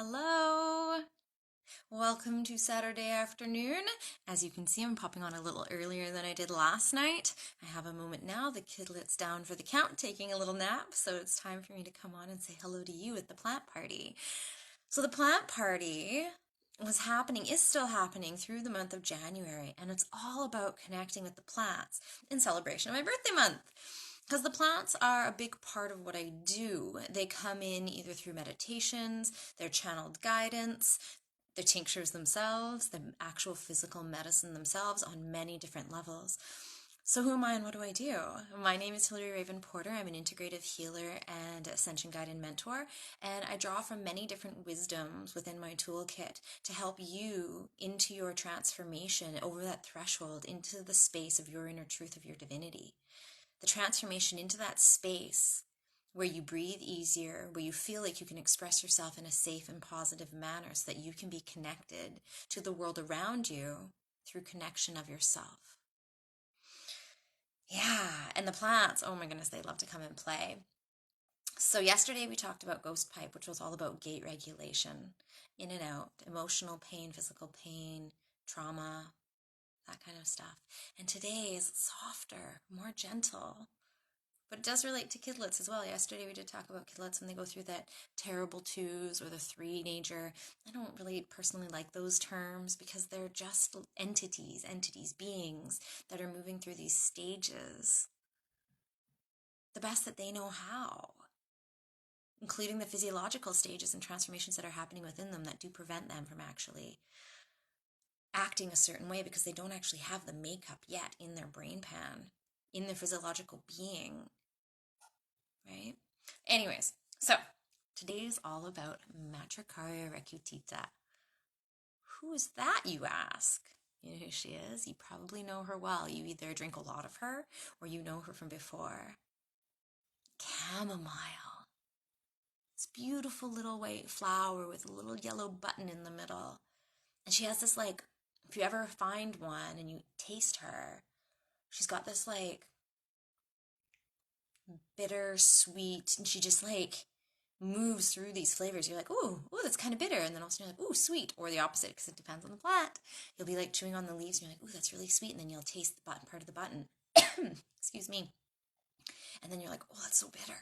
Hello! Welcome to Saturday afternoon. As you can see, I'm popping on a little earlier than I did last night. I have a moment now. The kidlet's down for the count, taking a little nap, so it's time for me to come on and say hello to you at the plant party. So the plant party is still happening through the month of January, and it's all about connecting with the plants in celebration of my birthday month. Because the plants are a big part of what I do. They come in either through meditations, their channeled guidance, the tinctures themselves, the actual physical medicine themselves on many different levels. So who am I and what do I do? My name is Hilary.Hraefn.Porter. I'm an integrative healer and ascension guide and mentor, and I draw from many different wisdoms within my toolkit to help you into your transformation over that threshold into the space of your inner truth of your divinity. The transformation into that space where you breathe easier, where you feel like you can express yourself in a safe and positive manner so that you can be connected to the world around you through connection of yourself. Yeah, and the plants, oh my goodness, they love to come and play. So yesterday we talked about ghost pipe, which was all about gate regulation, in and out, emotional pain, physical pain, trauma, that kind of stuff. And today is softer, more gentle. But it does relate to kidlets as well. Yesterday we did talk about kidlets when they go through that terrible twos or the three-nager. I don't really personally like those terms because they're just entities, beings that are moving through these stages the best that they know how, including the physiological stages and transformations that are happening within them that do prevent them from actually acting a certain way because they don't actually have the makeup yet in their brain pan, in their physiological being. Right? Anyways, so today's all about Matricaria recutita. Who is that, you ask? You know who she is? You probably know her well. You either drink a lot of her or you know her from before. Chamomile. This beautiful little white flower with a little yellow button in the middle. And she has this, like, if you ever find one and you taste her, she's got this, like, bitter, sweet, and she just, like, moves through these flavors. You're like, ooh, that's kind of bitter. And then also you're like, ooh, sweet. Or the opposite, because it depends on the plant. You'll be like chewing on the leaves and you're like, ooh, that's really sweet. And then you'll taste the button, part of the button. Excuse me. And then you're like, oh, that's so bitter.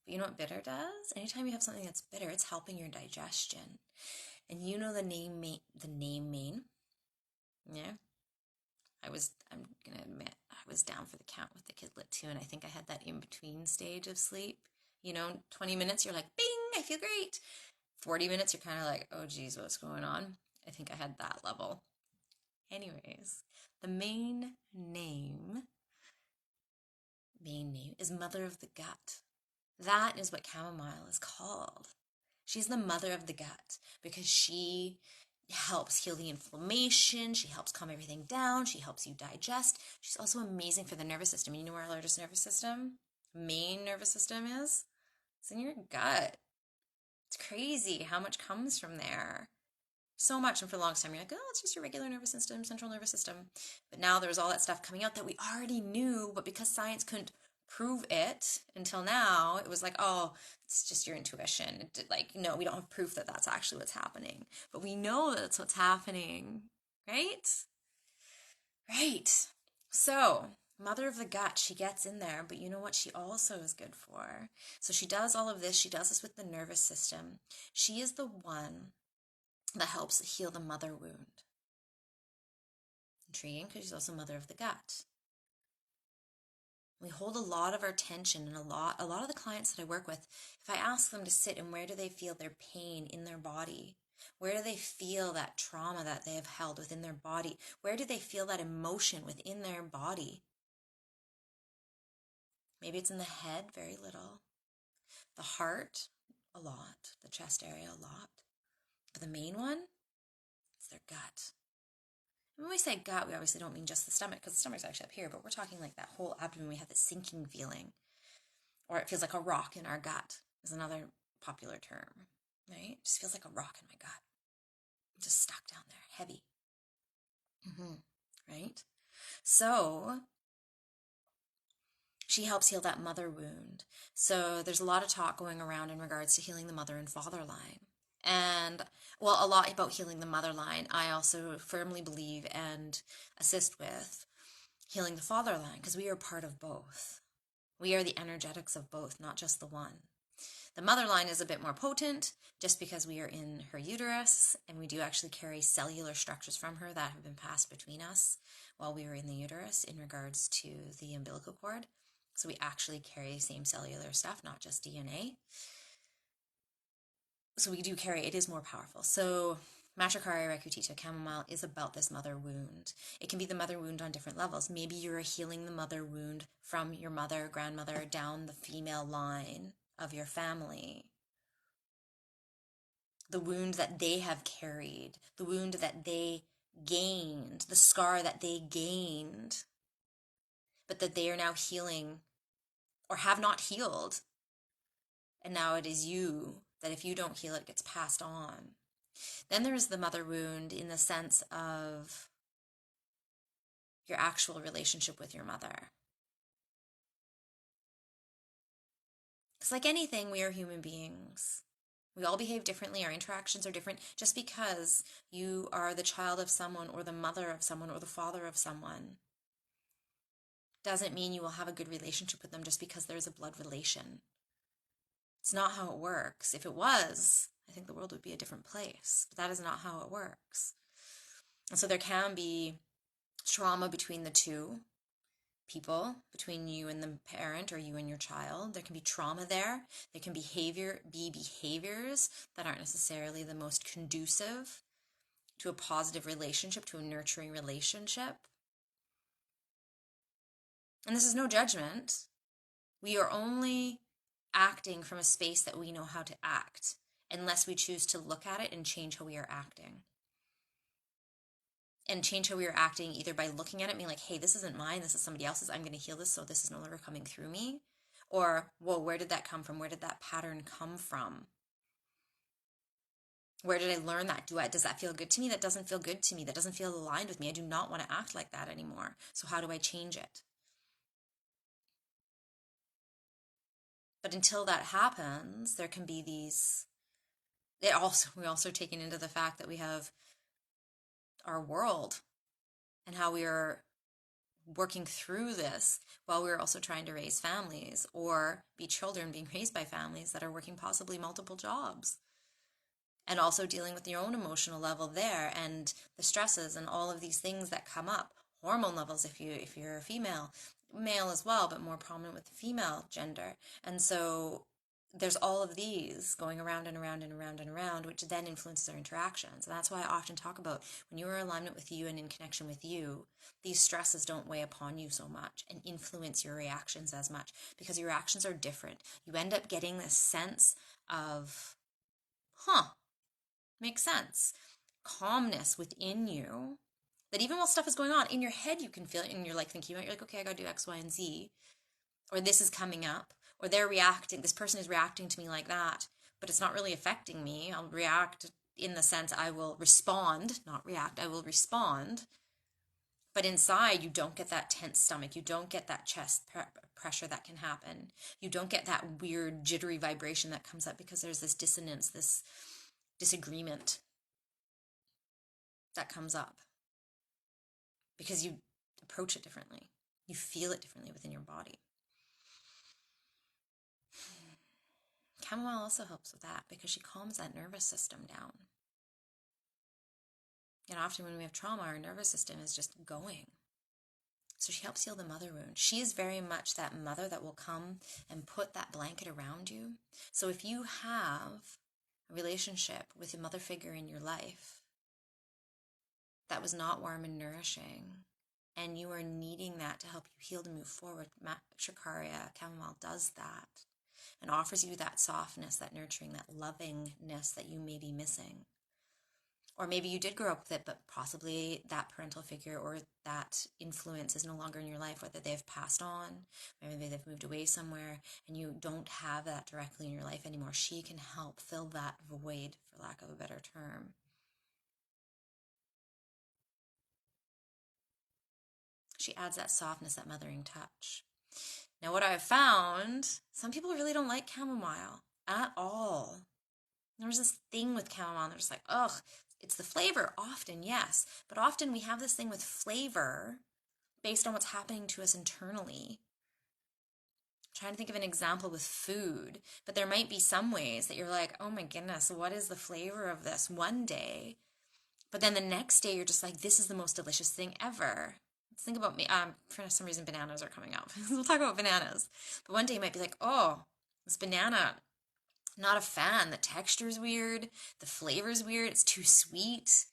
But you know what bitter does? Anytime you have something that's bitter, it's helping your digestion. And you know the name main. Yeah. I'm going to admit, I was down for the count with the kidlet too. And I think I had that in-between stage of sleep. 20 minutes, you're like, bing, I feel great. 40 minutes, you're kind of like, oh geez, what's going on? I think I had that level. Anyways, the main name is Mother of the Gut. That is what chamomile is called. She's the mother of the gut because she helps heal the inflammation. She helps calm everything down. She helps you digest. She's also amazing for the nervous system. You know where our largest nervous system, main nervous system is? It's in your gut. It's crazy how much comes from there. So much. And for the longest time, you're like, oh, it's just your regular nervous system, central nervous system. But now there's all that stuff coming out that we already knew, but because science couldn't prove it until now, it was like, oh, it's just your intuition. No, we don't have proof that that's actually what's happening. But we know that's what's happening, right? Right. So, mother of the gut, she gets in there, but you know what she also is good for? So she does all of this. She does this with the nervous system. She is the one that helps heal the mother wound. Intriguing because she's also mother of the gut. We hold a lot of our tension, and a lot of the clients that I work with, if I ask them to sit and where do they feel their pain in their body, where do they feel that trauma that they have held within their body, where do they feel that emotion within their body? Maybe it's in the head, very little. The heart, a lot. The chest area, a lot. But the main one, it's their gut. And when we say gut, we obviously don't mean just the stomach, because the stomach's actually up here, but we're talking like that whole abdomen. We have this sinking feeling, or it feels like a rock in our gut is another popular term, right? It just feels like a rock in my gut. I'm just stuck down there, heavy. Right? So She helps heal that mother wound. So there's a lot of talk going around in regards to healing the mother and father line. And, well, a lot about healing the mother line. I also firmly believe and assist with healing the father line, because we are part of both. We are the energetics of both, not just the one. The mother line is a bit more potent just because we are in her uterus, and we do actually carry cellular structures from her that have been passed between us while we were in the uterus in regards to the umbilical cord. So we actually carry the same cellular stuff, not just DNA. So we do carry, it is more powerful. So Machakari Rekutita Chamomile is about this mother wound. It can be the mother wound on different levels. Maybe you're healing the mother wound from your mother, grandmother, down the female line of your family. The wound that they have carried, the wound that they gained, the scar that they gained, but that they are now healing or have not healed. And now it is you that if you don't heal, it gets passed on. Then there is the mother wound in the sense of your actual relationship with your mother. Because like anything, we are human beings. We all behave differently. Our interactions are different. Just because you are the child of someone or the mother of someone or the father of someone doesn't mean you will have a good relationship with them just because there's a blood relation. It's not how it works. If it was, I think the world would be a different place. But that is not how it works. And so there can be trauma between the two people, between you and the parent or you and your child. There can be trauma there. There can be behaviors that aren't necessarily the most conducive to a positive relationship, to a nurturing relationship. And this is no judgment. We are only acting from a space that we know how to act, unless we choose to look at it and change how we are acting. And change how we are acting either by looking at it and being like, hey, this isn't mine, this is somebody else's, I'm going to heal this, so this is no longer coming through me. Or, whoa, where did that come from? Where did that pattern come from? Where did I learn that? Does that feel good to me? That doesn't feel good to me. That doesn't feel aligned with me. I do not want to act like that anymore. So how do I change it? But until that happens, there can be these, we also taken into the fact that we have our world and how we are working through this while we're also trying to raise families or be children being raised by families that are working possibly multiple jobs, and also dealing with your own emotional level there and the stresses and all of these things that come up, hormone levels if you're a female, male as well, but more prominent with the female gender. And so there's all of these going around and around and around and around, which then influences our interactions. And that's why I often talk about when you are in alignment with you and in connection with you, these stresses don't weigh upon you so much and influence your reactions as much, because your reactions are different. You end up getting this sense of, makes sense, calmness within you, that even while stuff is going on in your head, you can feel it, and you're like thinking about it, you're like, okay, I gotta do X, Y, and Z, or this is coming up, or this person is reacting to me like that, but it's not really affecting me. I'll react in the sense I will respond, not react, I will respond. But inside, you don't get that tense stomach. You don't get that chest pressure that can happen. You don't get that weird jittery vibration that comes up because there's this dissonance, this disagreement that comes up because you approach it differently. You feel it differently within your body. Chamomile also helps with that because she calms that nervous system down. And often when we have trauma, our nervous system is just going. So she helps heal the mother wound. She is very much that mother that will come and put that blanket around you. So if you have a relationship with a mother figure in your life that was not warm and nourishing, and you are needing that to help you heal to move forward, Shakaria Chamomile does that and offers you that softness, that nurturing, that lovingness that you may be missing. Or maybe you did grow up with it, but possibly that parental figure or that influence is no longer in your life, whether they've passed on, maybe they've moved away somewhere, and you don't have that directly in your life anymore. She can help fill that void, for lack of a better term. She adds that softness, that mothering touch. Now, what I've found, some people really don't like chamomile at all. There's this thing with chamomile, they're just like, ugh, it's the flavor often, yes, but often we have this thing with flavor based on what's happening to us internally. I'm trying to think of an example with food, but there might be some ways that you're like, oh my goodness, what is the flavor of this one day? But then the next day you're just like, this is the most delicious thing ever. Let's think about me. For some reason, bananas are coming up. We'll talk about bananas. But one day you might be like, oh, this banana, not a fan. The texture's weird. The flavor's weird. It's too sweet.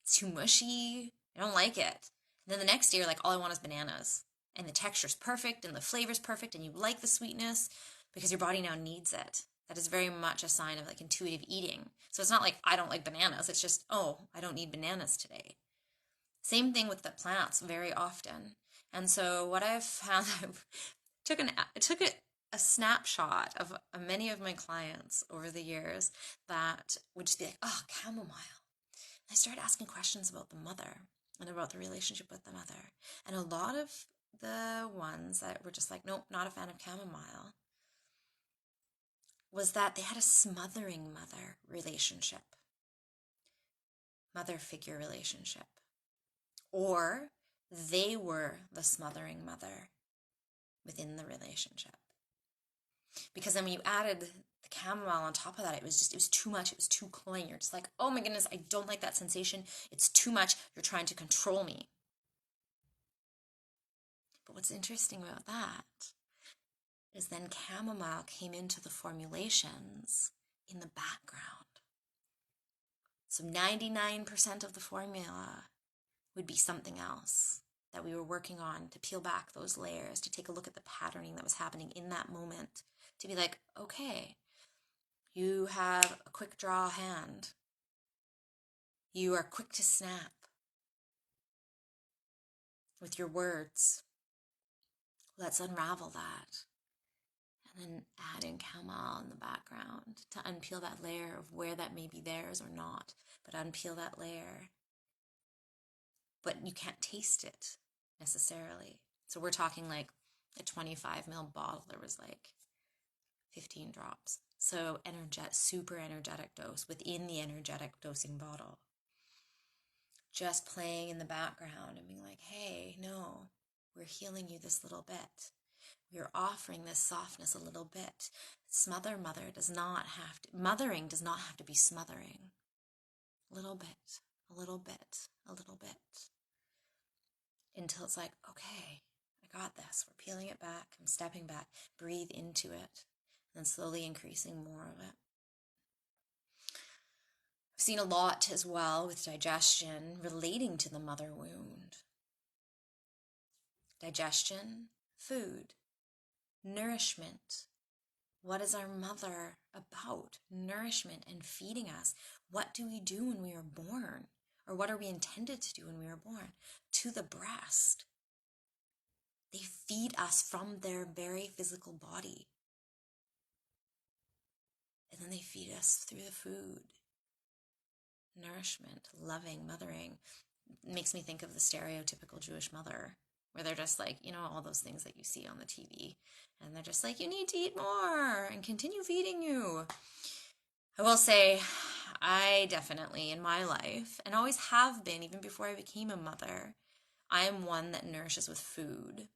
It's too mushy. I don't like it. And then the next day you're like, all I want is bananas. And the texture's perfect and the flavor's perfect and you like the sweetness because your body now needs it. That is very much a sign of like intuitive eating. So it's not like I don't like bananas. It's just, oh, I don't need bananas today. Same thing with the plants very often. And so what I've found, I took a snapshot of many of my clients over the years that would just be like, oh, chamomile. And I started asking questions about the mother and about the relationship with the mother. And a lot of the ones that were just like, nope, not a fan of chamomile, was that they had a smothering mother relationship, mother figure relationship, or they were the smothering mother within the relationship. Because then when you added the chamomile on top of that, it was too much. It was too cloying. You're just like, oh my goodness, I don't like that sensation. It's too much. You're trying to control me. But what's interesting about that is then chamomile came into the formulations in the background. So 99% of the formula would be something else that we were working on to peel back those layers, to take a look at the patterning that was happening in that moment, to be like, okay, you have a quick draw hand. You are quick to snap with your words. Let's unravel that. And then add in chamomile in the background to unpeel that layer of where that may be theirs or not, but unpeel that layer. But you can't taste it necessarily. So we're talking like a 25 ml bottle. There was like 15 drops. So super energetic dose within the energetic dosing bottle. Just playing in the background and being like, hey, no, we're healing you this little bit. We're offering this softness a little bit. Mothering does not have to be smothering. A little bit, a little bit, a little bit. Until it's like, okay, I got this. We're peeling it back. I'm stepping back. Breathe into it. And then slowly increasing more of it. I've seen a lot as well with digestion relating to the mother wound. Digestion, food, nourishment. What is our mother about? Nourishment and feeding us. What do we do when we are born? Or what are we intended to do when we are born? To the breast. They feed us from their very physical body. And then they feed us through the food. Nourishment, loving, mothering. It makes me think of the stereotypical Jewish mother, where they're just like, all those things that you see on the TV. And they're just like, you need to eat more and continue feeding you. I will say, I definitely, in my life, and always have been, even before I became a mother, I am one that nourishes with food.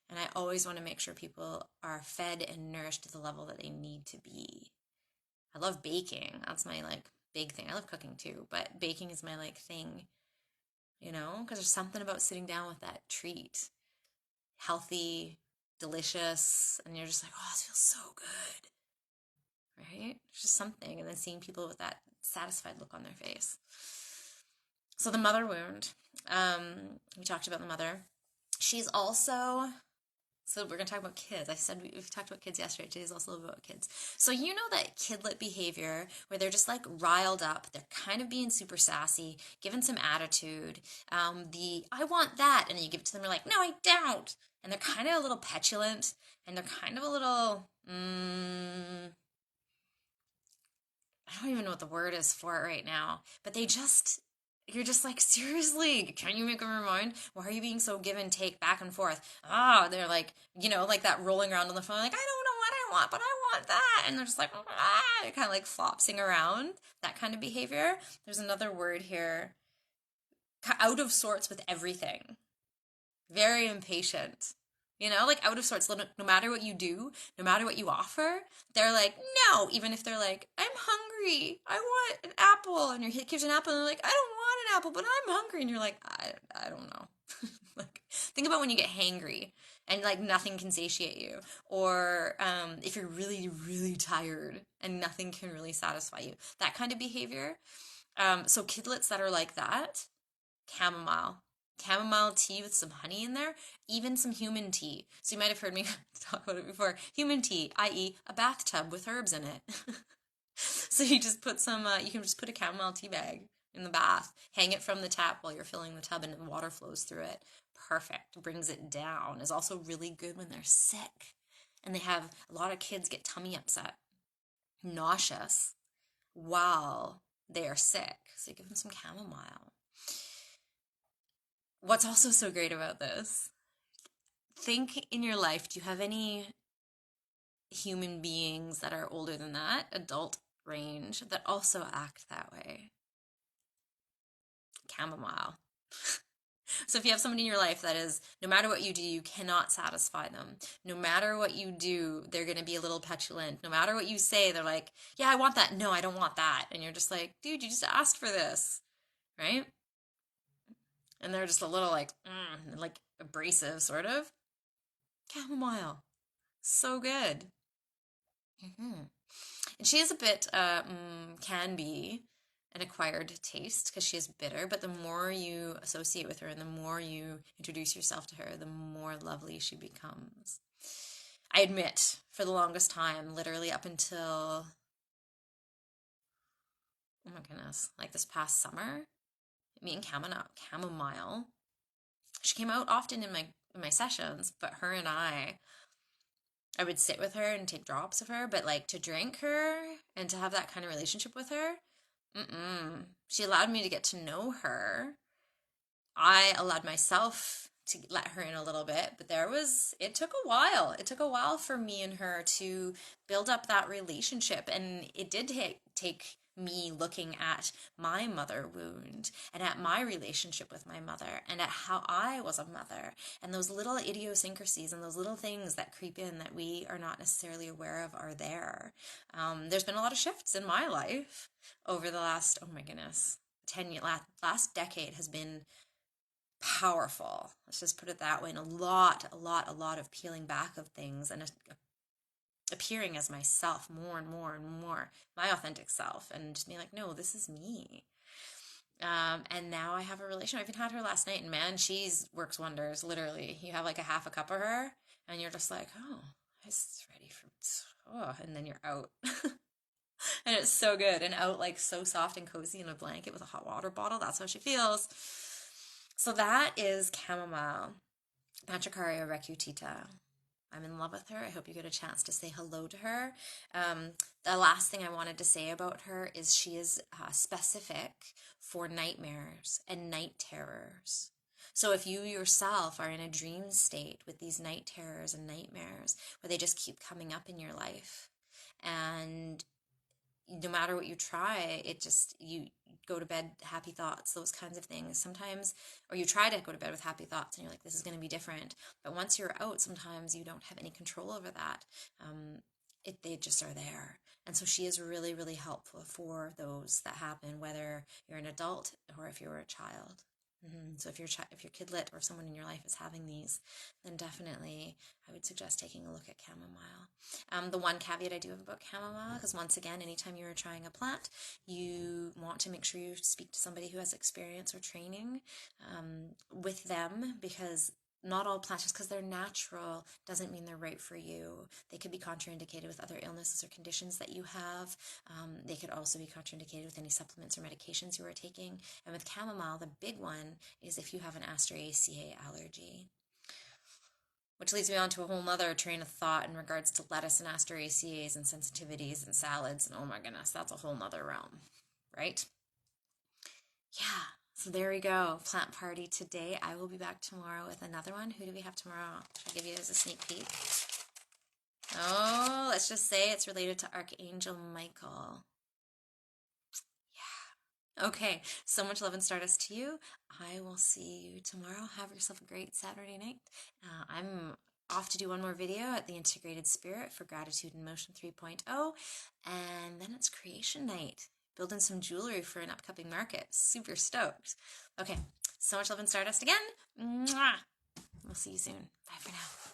And I always want to make sure people are fed and nourished to the level that they need to be. I love baking. That's my, big thing. I love cooking, too. But baking is my, thing, because there's something about sitting down with that treat. Healthy, delicious, and you're just like, oh, this feels so good. Right? It's just something. And then seeing people with that satisfied look on their face. So the mother wound. We talked about the mother. She's also... So we're going to talk about kids. I said we've talked about kids yesterday. Today's also about kids. So you know that kidlet behavior where they're just riled up. They're kind of being super sassy, given some attitude. I want that. And then you give it to them. They're like, no, I don't. And they're kind of a little petulant. And they're kind of a little, I don't even know what the word is for it right now. But they just you're just like, seriously, can you make up your mind? Why are you being so give and take back and forth? Ah, they're like, like that rolling around on the phone, like, I don't know what I want, but I want that. And they're just like, ah, kind of like flopsing around, that kind of behavior. There's another word here, out of sorts with everything, very impatient. Like out of sorts, no matter what you do, no matter what you offer, they're like, no, even if they're like, I'm hungry, I want an apple. And your kid gives you an apple, and they're like, I don't want an apple, but I'm hungry. And you're like, I don't know. Like, think about when you get hangry and like nothing can satiate you, or if you're really, really tired and nothing can really satisfy you, that kind of behavior. So kidlets that are like that, chamomile. Chamomile tea with some honey in there, even some human tea. So you might have heard me talk about it before. Human tea, i.e., a bathtub with herbs in it. So you just put you can just put a chamomile tea bag in the bath, hang it from the tap while you're filling the tub and the water flows through it. Perfect. Brings it down. Is also really good when they're sick. And a lot of kids get tummy upset, nauseous while they are sick. So you give them some chamomile. What's also so great about this, think in your life, do you have any human beings that are older than that, adult range, that also act that way? Chamomile. So if you have somebody in your life that is, no matter what you do, you cannot satisfy them. No matter what you do, they're going to be a little petulant. No matter what you say, they're like, yeah, I want that. No, I don't want that. And you're just like, dude, you just asked for this, right? And they're just a little like abrasive, sort of. Chamomile. So good. Hmm. And she is a bit, can be an acquired taste because she is bitter, but the more you associate with her and the more you introduce yourself to her, the more lovely she becomes. I admit, for the longest time, literally up until, oh my goodness, like this past summer, me and Chamomile, she came out often in my sessions, but her and I would sit with her and take drops of her, but like to drink her and to have that kind of relationship with her, she allowed me to get to know her. I allowed myself to let her in a little bit, but it took a while. It took a while for me and her to build up that relationship. And it did take me looking at my mother wound and at my relationship with my mother and at how I was a mother and those little idiosyncrasies and those little things that creep in that we are not necessarily aware of are there. There's been a lot of shifts in my life over the last, oh my goodness, 10 years, last decade has been powerful. Let's just put it that way. And a lot of peeling back of things and appearing as myself more and more and more, my authentic self, and just being like, no, this is me. And now I have a relation. I even had her last night, and man, she's works wonders. Literally, you have like a half a cup of her, and you're just like, oh, it's ready for, oh, and then you're out. And it's so good and out like so soft and cozy in a blanket with a hot water bottle. That's how she feels. So that is chamomile, Matricaria recutita. I'm in love with her. I hope you get a chance to say hello to her. The last thing I wanted to say about her is she is specific for nightmares and night terrors. So if you yourself are in a dream state with these night terrors and nightmares where they just keep coming up in your life, and no matter what you try, you go to bed happy thoughts, those kinds of things sometimes, or you try to go to bed with happy thoughts and you're like, this is going to be different. But once you're out, sometimes you don't have any control over that. They just are there. And so she is really, really helpful for those that happen, whether you're an adult or if you're a child. So if your kidlet or someone in your life is having these, then definitely I would suggest taking a look at chamomile. The one caveat I do have about chamomile, because once again, anytime you're trying a plant, you want to make sure you speak to somebody who has experience or training with them, because not all plants, just because they're natural, doesn't mean they're right for you. They could be contraindicated with other illnesses or conditions that you have. They could also be contraindicated with any supplements or medications you are taking. And with chamomile, the big one is if you have an Asteraceae allergy. Which leads me on to a whole nother train of thought in regards to lettuce and Asteraceae and sensitivities and salads. And oh my goodness, that's a whole nother realm, right? Yeah. So there we go, plant party today. I will be back tomorrow with another one. Who do we have tomorrow? Should I give you as a sneak peek? Oh, let's just say it's related to Archangel Michael. Yeah. Okay, so much love and stardust to you. I will see you tomorrow. Have yourself a great Saturday night. I'm off to do one more video at the Integrated Spirit for Gratitude in Motion 3.0, and then it's creation night. Building some jewelry for an upcoming market. Super stoked. Okay, so much love and stardust again. Mwah! We'll see you soon. Bye for now.